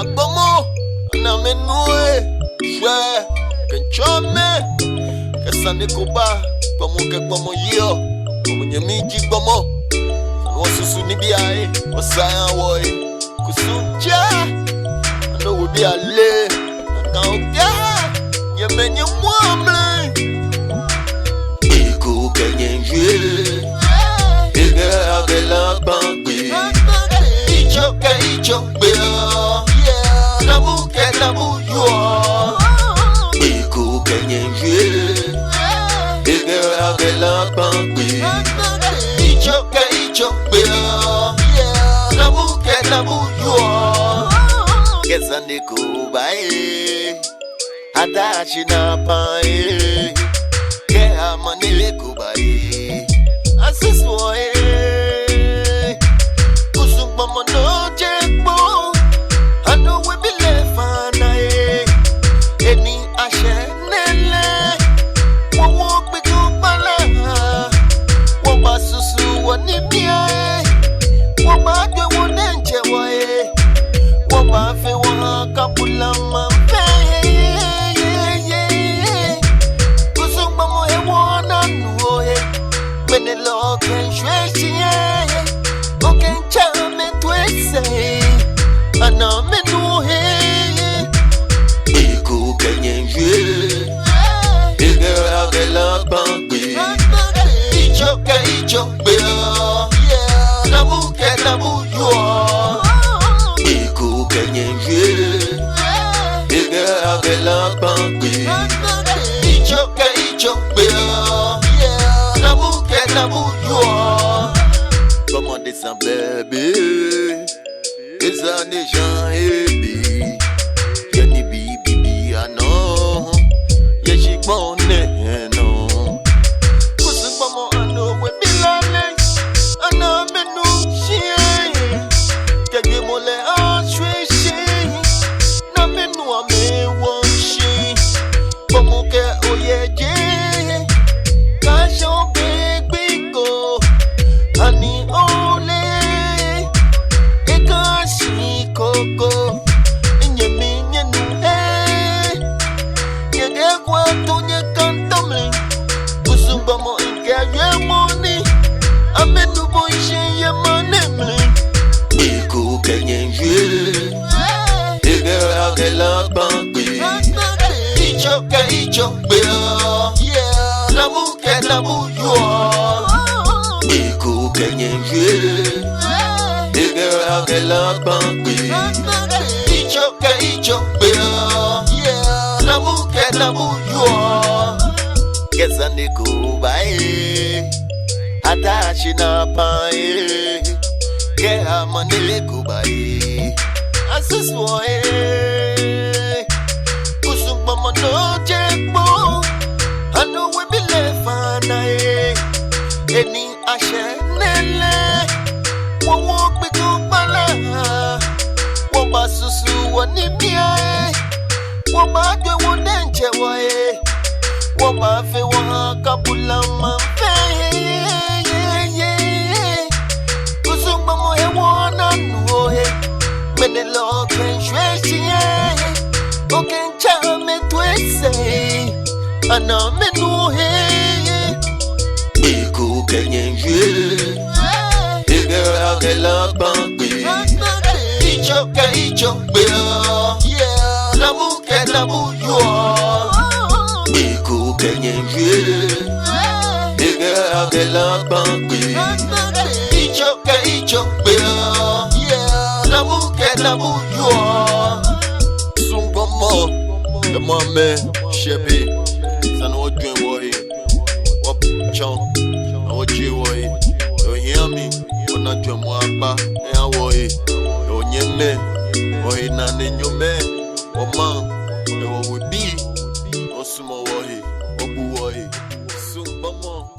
Agbomo, na menue, shwe, kenchome, kesane koba, gbomo ke gbomo yo, gbomo nyemiji gbomo, sanwo ni biae, osaya woy, kusuja, ando we bi ale, akaoga, nyemenye mwamle, iku kenyenje, ege agela bangbi, icho beo. Namu yo iku kenyenje ege agela bangbi icho beo namu yo gezande kubae adachi na pae ke amane kubae asiswoe kusumba mono jekbo ando we be lefana eni ashenele wo pe ko pala wo ba susu woni bia wo ba gbe wo nenje wo wo ba fe wo kapula ma kusumba mo wo na nu menelo ken shwechi o ken chame twese ana menu iku kenyenje ege agela bangbi icho beo namu yo iku kenyenje ege agela bangbi icho beo namu yo comment descend bébé eza nejan ebi yeni bibi ano yeshikbone no kusumbo ano we bilale ana menu shie kege mole ashweshi na menu ame wonshi bomoke oyeje kasho begbiko ani ole koko inyemi nyenu yenge kwa tunye kantamle usumba mo inke moni amenu boishe ye manemle iku kenyenje ege agela bangbi icho beo namu yo iku kenyenje ege agela bangbi icho beo namu yo gezande kubae adachi na pae ke amane kubae asiswoe kusumba mono jekbo ando we be lefana eni ashenele wo pe ko pala wo ba susu woni bia wo ba gbe wo nenje wo wo ba fe wo kapula ma kusumba mo wo na nu menelo ken shweshi o ken chame twese ana menu iku kenyenje ege agela bangbi icho beo namu yo iku kenyenje ege agela bangbi icho beo namu yo sungomo the mame shebi sanu odwen wo op chon o ji wo o hear me ona dwemo apa e awo o nyeme o ina ne nyome o man e wo bi o sumo wo o bu wo sungomo